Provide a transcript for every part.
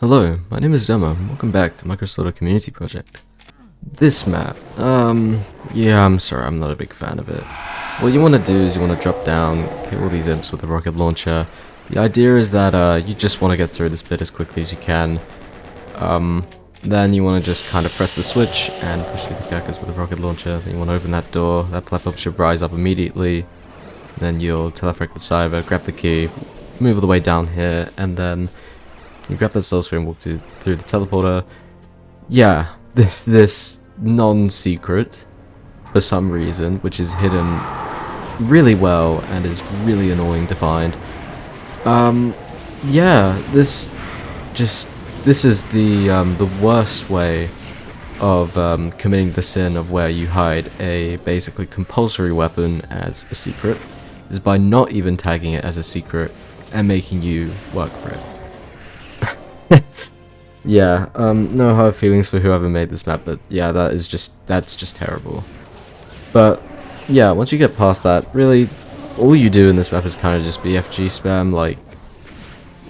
Hello, my name is Demo, and welcome back to Microslaughter Community Project. This map, yeah, I'm sorry, I'm not a big fan of it. So what you want to do is you want to drop down, kill all these imps with a rocket launcher. The idea is that, you just want to get through this bit as quickly as you can. Then you want to just kind of press the switch and push through the cackers with a rocket launcher. Then you want to open that door, that platform should rise up immediately. Then you'll telepheric the cyber, grab the key, move all the way down here, and then you grab that soul sphere and walk through the teleporter. Yeah, this non-secret, for some reason, which is hidden really well and is really annoying to find. Yeah, this is the worst way of committing the sin of where you hide a basically compulsory weapon as a secret, is by not even tagging it as a secret and making you work for it. Yeah, no hard feelings for whoever made this map, but yeah, that's just terrible. But yeah, once you get past that, really, all you do in this map is kind of just BFG spam, like,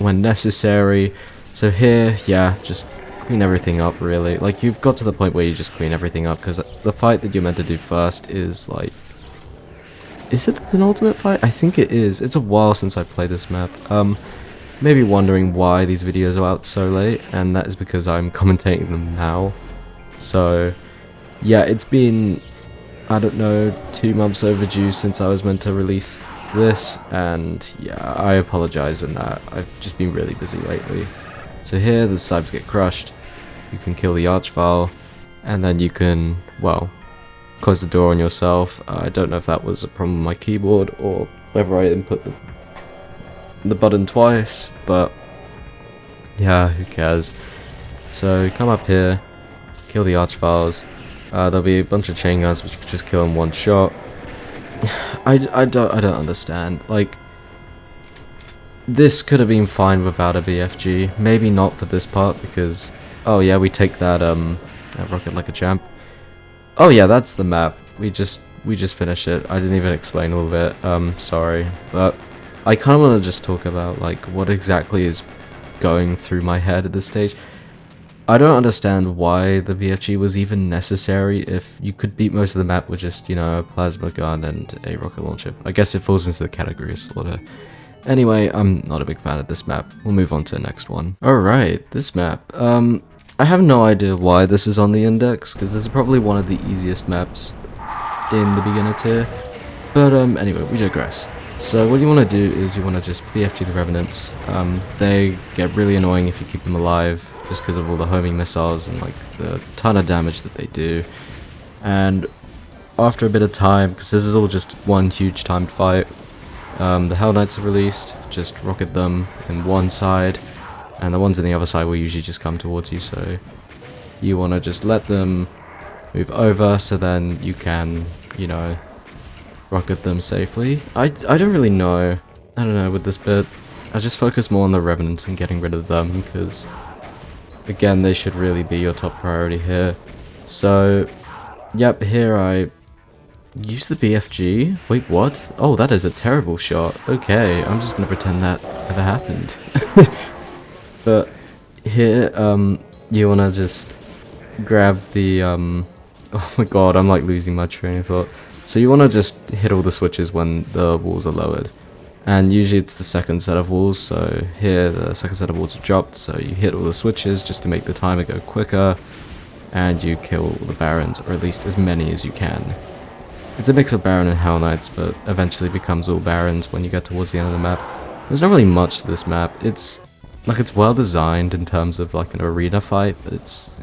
when necessary. So here, yeah, just clean everything up, really. Like, you've got to the point where you just clean everything up, because the fight that you're meant to do first is, like... Is it the penultimate fight? I think it is. It's a while since I played this map. Maybe wondering why these videos are out so late, and that is because I'm commentating them now. So, yeah, it's been, I don't know, 2 months overdue since I was meant to release this, and yeah, I apologize in that. I've just been really busy lately. So here, the cybers get crushed, you can kill the archvile, and then you can, well, close the door on yourself. I don't know if that was a problem with my keyboard, or whether I input the button twice, but yeah, who cares. So come up here, kill the archviles. There'll be a bunch of chain guns which you can just kill in one shot. I don't understand. Like, this could have been fine without a BFG. Maybe not for this part because, oh yeah, we take that rocket like a champ. Oh yeah, that's the map. We just finished it. I didn't even explain all of it. Sorry, but I kind of want to just talk about, like, what exactly is going through my head at this stage. I don't understand why the BFG was even necessary if you could beat most of the map with just, you know, a plasma gun and a rocket launcher. I guess it falls into the category of slaughter. Anyway, I'm not a big fan of this map. We'll move on to the next one. Alright, this map. I have no idea why this is on the index, because this is probably one of the easiest maps in the beginner tier. But, anyway, we digress. So what you want to do is you want to just BFG the Revenants. They get really annoying if you keep them alive, just because of all the homing missiles and like the ton of damage that they do. And after a bit of time, because this is all just one huge timed fight, the Hell Knights are released. Just rocket them in one side, and the ones in the other side will usually just come towards you. So you want to just let them move over, so then you can, you know, rocket them safely. I don't really know. I don't know with this bit. I just focus more on the Revenants and getting rid of them because, again, they should really be your top priority here. So, yep, here I use the BFG. Wait, what? Oh, that is a terrible shot. Okay, I'm just gonna pretend that never happened. But here, you wanna just grab the, oh my god, I'm like losing my train of thought. So you want to just hit all the switches when the walls are lowered, and usually it's the second set of walls. So here the second set of walls are dropped, so you hit all the switches just to make the timer go quicker, and you kill all the barons, or at least as many as you can. It's a mix of baron and hell knights, but eventually becomes all barons when you get towards the end of the map. There's not really much to this map. It's well designed in terms of like an arena fight, but it's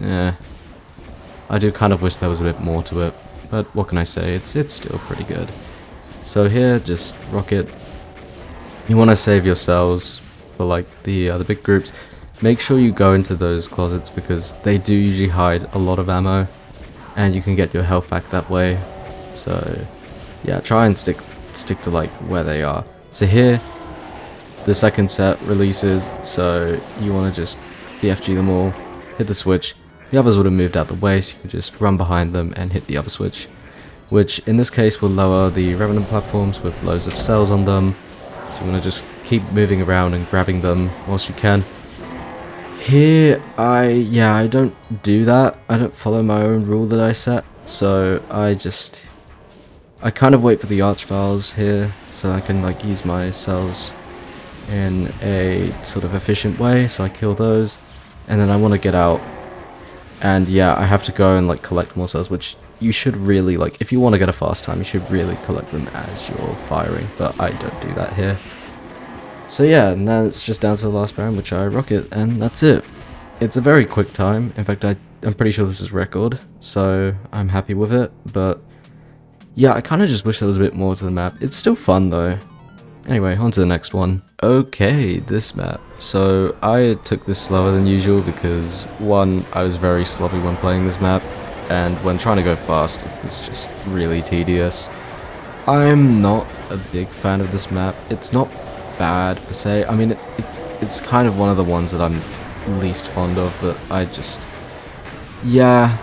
I do kind of wish there was a bit more to it. But what can I say, it's still pretty good. So here, just rocket. You want to save your cells for like the big groups. Make sure you go into those closets because they do usually hide a lot of ammo, and you can get your health back that way. So yeah, try and stick to like where they are. So here, the second set releases, so you want to just BFG them all, hit the switch. The others would have moved out the way, so you can just run behind them and hit the other switch, which in this case will lower the Revenant platforms with loads of cells on them. So you want to just keep moving around and grabbing them whilst you can. Here, I don't do that. I don't follow my own rule that I set. So I kind of wait for the arch files here so I can like use my cells in a sort of efficient way. So I kill those, and then I want to get out. And yeah, I have to go and like collect more cells, which you should really like, if you want to get a fast time, you should really collect them as you're firing, but I don't do that here. So yeah, and then it's just down to the last round, which I rocket, and that's it. It's a very quick time. In fact, I'm pretty sure this is record, so I'm happy with it, but yeah, I kind of just wish there was a bit more to the map. It's still fun though. Anyway, on to the next one. Okay, this map. So I took this slower than usual because, one, I was very sloppy when playing this map, and when trying to go fast, it was just really tedious. I'm not a big fan of this map. It's not bad per se. I mean, it's kind of one of the ones that I'm least fond of, but yeah,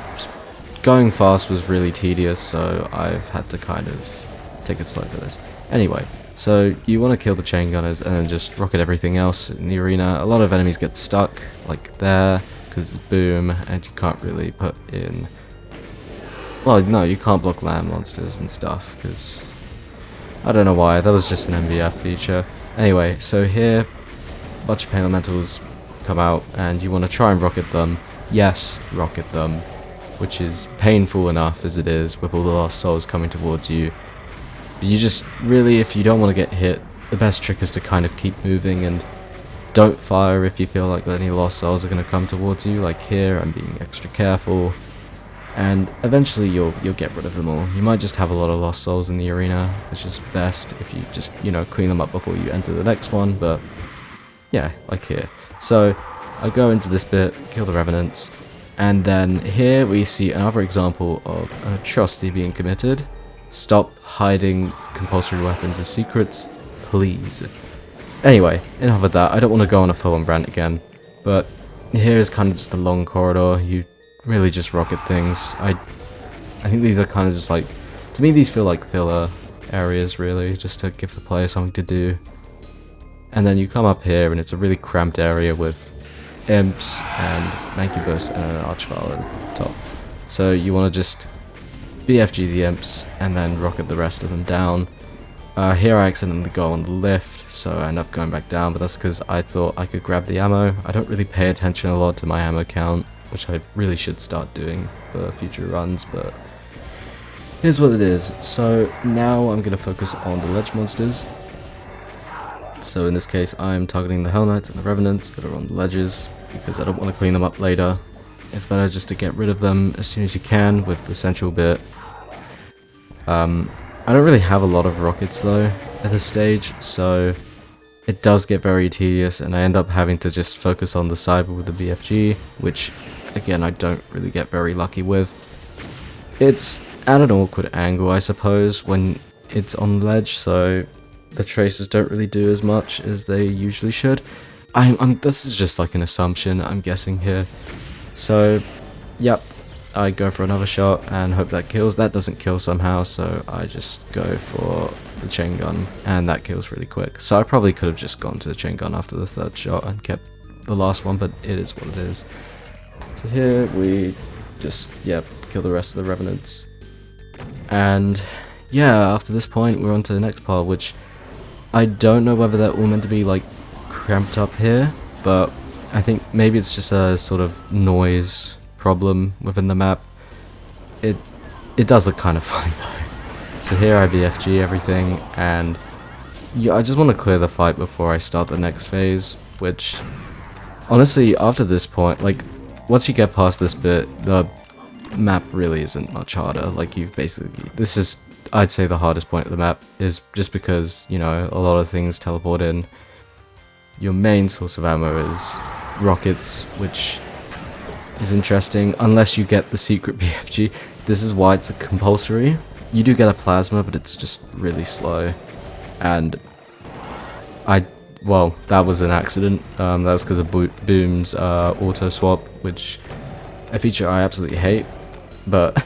going fast was really tedious, so I've had to kind of take it slow for this. Anyway, so you want to kill the chain gunners and then just rocket everything else in the arena. A lot of enemies get stuck, like there, because it's boom, and you can't really put in... Well, no, you can't block land monsters and stuff, because... I don't know why, that was just an MBF feature. Anyway, so here, a bunch of pain elementals come out, and you want to try and rocket them. Yes, rocket them, which is painful enough as it is, with all the lost souls coming towards you. But you just, really, if you don't want to get hit, the best trick is to kind of keep moving, and don't fire if you feel like any lost souls are going to come towards you. Like here, I'm being extra careful. And eventually you'll get rid of them all. You might just have a lot of lost souls in the arena, which is best if you just, you know, clean them up before you enter the next one, but yeah, like here. So I go into this bit, kill the revenants, and then here we see another example of an atrocity being committed. Stop hiding compulsory weapons as secrets, please. Anyway, enough of that. I don't want to go on a full-on rant again, but here is kind of just a long corridor. You really just rocket things. I think these are kind of just like, to me these feel like filler areas really, just to give the player something to do. And then you come up here and it's a really cramped area with imps and mancubus and an archvile at the top. So you want to just BFG the imps and then rocket the rest of them down. Here I accidentally go on the lift, so I end up going back down, but that's because I thought I could grab the ammo. I don't really pay attention a lot to my ammo count, which I really should start doing for future runs, but here's what it is. So now I'm going to focus on the ledge monsters. So in this case I'm targeting the Hell Knights and the Revenants that are on the ledges, because I don't want to clean them up later. It's better just to get rid of them as soon as you can with the central bit. I don't really have a lot of rockets though at this stage, so it does get very tedious, and I end up having to just focus on the cyber with the BFG, which again I don't really get very lucky with. It's at an awkward angle I suppose when it's on the ledge, so the tracers don't really do as much as they usually should. This is just like an assumption I'm guessing here. So yep, I go for another shot and hope that kills. That doesn't kill somehow, so I just go for the chain gun, and that kills really quick. So I probably could have just gone to the chain gun after the third shot and kept the last one, but it is what it is. So here we just, kill the rest of the revenants. And yeah, after this point we're on to the next part, which I don't know whether they're all meant to be like cramped up here, but I think maybe it's just a sort of noise problem within the map. It does look kind of funny though. So here I BFG everything, and yeah, I just want to clear the fight before I start the next phase, which honestly after this point, like once you get past this bit, the map really isn't much harder. Like you've basically, this is I'd say the hardest point of the map, is just because, you know, a lot of things teleport in. Your main source of ammo is rockets, which is interesting, unless you get the secret BFG. This is why it's a compulsory. You do get a plasma, but it's just really slow. And well, that was an accident. That was because of Boom's auto swap, which a feature I absolutely hate, but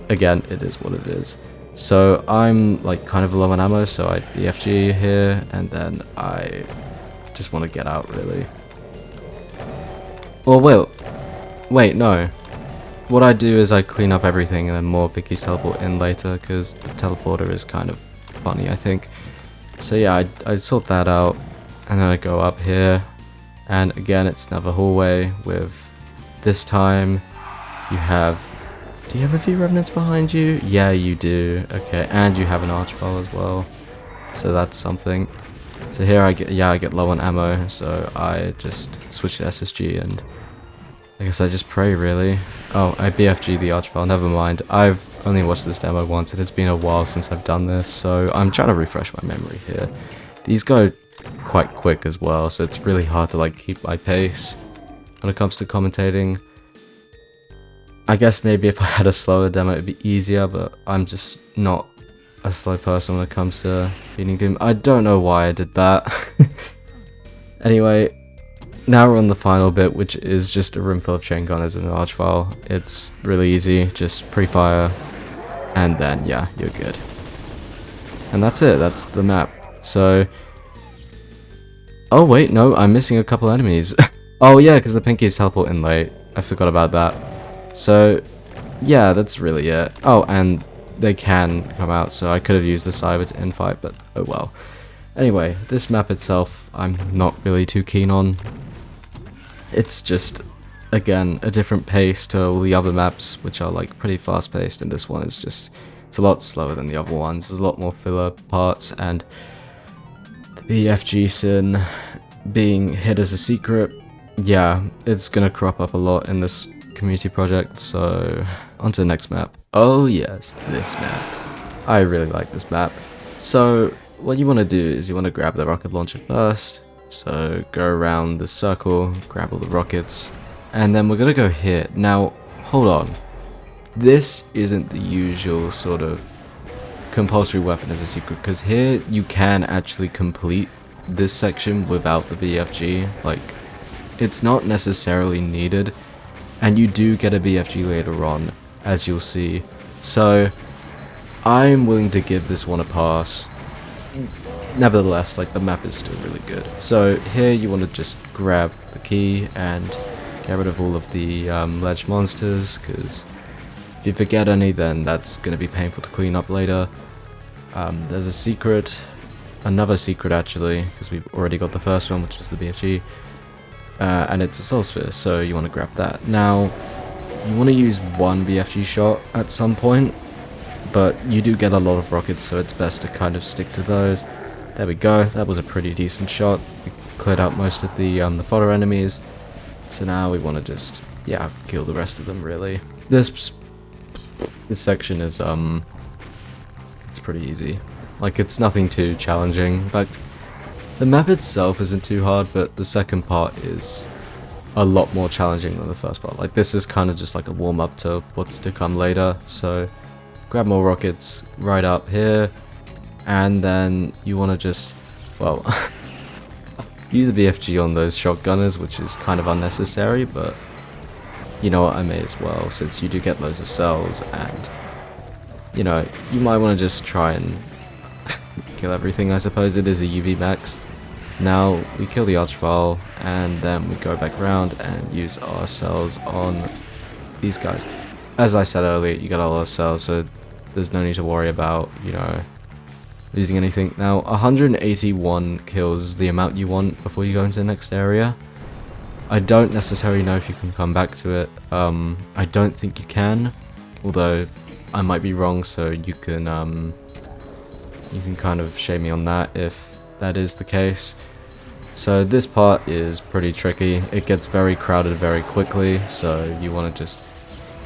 again, it is what it is. So I'm like kind of low on ammo, so I BFG here, and then I just want to get out really. Or wait, no. What I do is I clean up everything and then more pickies teleport in later, because the teleporter is kind of funny, I think. So yeah, I sort that out, and then I go up here, and again it's another hallway with, this time, you have, do you have a few revenants behind you? Yeah, you do. Okay, and you have an archvile as well, so that's something. So here I get low on ammo, so I just switch to SSG, and I guess I just pray, really. Oh, I BFG the archvile, never mind. I've only watched this demo once, and it's been a while since I've done this, so I'm trying to refresh my memory here. These go quite quick as well, so it's really hard to like keep my pace when it comes to commentating. I guess maybe if I had a slower demo it'd be easier, but I'm just not a slow person when it comes to beating Doom. I don't know why I did that. Anyway, now we're on the final bit, which is just a room full of chain gunners and an archvile. It's really easy, just pre-fire, and then yeah, you're good. And that's it, that's the map. So, oh wait, no, I'm missing a couple enemies. Oh yeah, because the pinkies teleport in late. I forgot about that. So, yeah, that's really it. Oh, and they can come out, so I could have used the cyber to infight, but oh well. Anyway, this map itself, I'm not really too keen on. It's just, again, a different pace to all the other maps, which are like pretty fast paced, and this one is just, it's a lot slower than the other ones. There's a lot more filler parts, and the FG sin being hid as a secret, yeah, it's gonna crop up a lot in this community project. So on to the next map. Oh yes, this map. I really like this map. So what you want to do is you want to grab the rocket launcher first. So go around the circle, grab all the rockets, and then we're gonna go here. Now hold on, this isn't the usual sort of compulsory weapon as a secret, because here you can actually complete this section without the BFG. Like, it's not necessarily needed, and you do get a BFG later on, as you'll see. So I'm willing to give this one a pass. Nevertheless, like, the map is still really good. So here you want to just grab the key and get rid of all of the ledge monsters, because if you forget any, then that's going to be painful to clean up later. There's a secret, another secret actually, because we've already got the first one, which was the BFG, and it's a soul sphere, so you want to grab that. Now, you want to use one BFG shot at some point, but you do get a lot of rockets, so it's best to kind of stick to those. There we go, that was a pretty decent shot. We cleared out most of the fodder enemies, so now we want to just, yeah, kill the rest of them, really. This section is, it's pretty easy. Like, it's nothing too challenging. In fact, the map itself isn't too hard, but the second part is a lot more challenging than the first part. Like, this is kind of just like a warm-up to what's to come later, so grab more rockets right up here, and then you want to just, well, use a BFG on those shotgunners, which is kind of unnecessary, but you know what, I may as well, since you do get loads of cells, and you know, you might want to just try and kill everything. I suppose it is a UV max. Now we kill the archvile, and then we go back around and use our cells on these guys. As I said earlier, you got a lot of cells, so there's no need to worry about, you know, losing anything. Now 181 kills is the amount you want before you go into the next area. I don't necessarily know if you can come back to it. I don't think you can, although I might be wrong, so you can kind of shame me on that if that is the case. So this part is pretty tricky. It gets very crowded very quickly, so you want to just...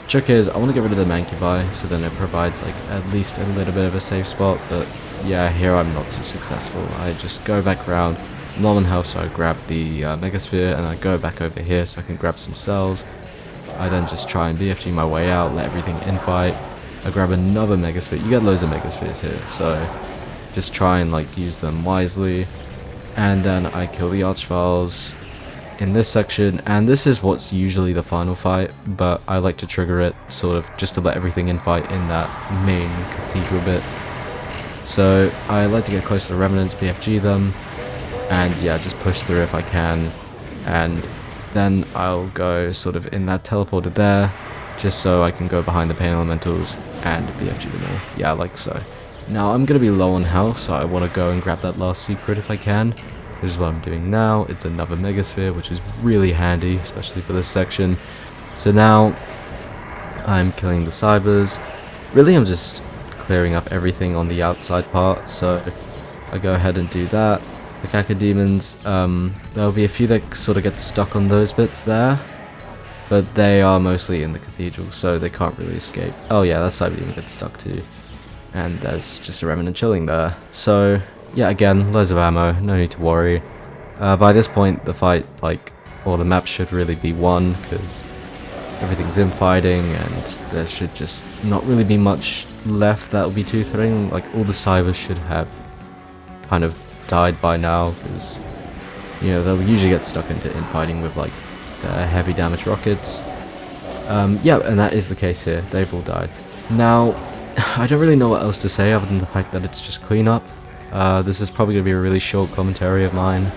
Trick is, I want to get rid of the Mancubi, so then it provides like at least a little bit of a safe spot, but yeah, here I'm not too successful. I just go back around, I'm low on health, so I grab the Megasphere, and I go back over here so I can grab some cells. I then just try and BFG my way out, let everything infight. I grab another Megasphere. You get loads of Megaspheres here, so just try and like use them wisely. And then I kill the archviles in this section, and this is what's usually the final fight, but I like to trigger it sort of just to let everything infight in that main cathedral bit. So I like to get close to the remnants, BFG them, and yeah, just push through if I can. And then I'll go sort of in that teleporter there, just so I can go behind the pain elementals and BFG them all. Yeah, like so. Now I'm going to be low on health, so I want to go and grab that last secret if I can. This is what I'm doing now. It's another Megasphere, which is really handy, especially for this section. So now I'm killing the cybers. Really, I'm just clearing up everything on the outside part, so I go ahead and do that. The cacodemons, there'll be a few that sort of get stuck on those bits there, but they are mostly in the cathedral, so they can't really escape. Oh yeah, that cyberdemon gets stuck too. And there's just a remnant chilling there. So, yeah, again, loads of ammo, no need to worry. By this point, the fight, or the map should really be won, because everything's infighting, and there should just not really be much left that will be too threatening. Like, all the cybers should have kind of died by now, because, you know, they'll usually get stuck into infighting with, like, the heavy damage rockets. Yeah, and that is the case here. They've all died. Now, I don't really know what else to say other than the fact that it's just cleanup. This is probably going to be a really short commentary of mine,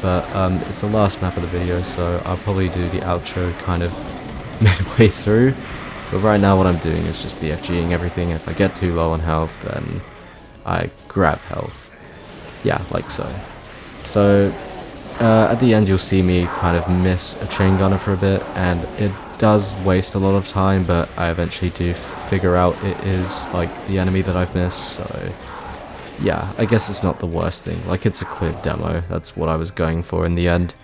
but it's the last map of the video, so I'll probably do the outro kind of midway through. But right now what I'm doing is just BFGing everything, and if I get too low on health, then I grab health. Yeah, like so. So, at the end you'll see me kind of miss a chain gunner for a bit, and it does waste a lot of time, but I eventually do figure out it is like the enemy that I've missed, so yeah, I guess it's not the worst thing. Like, it's a clear demo, that's what I was going for in the end.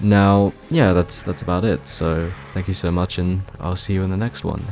Now, yeah, that's about it, so thank you so much, and I'll see you in the next one.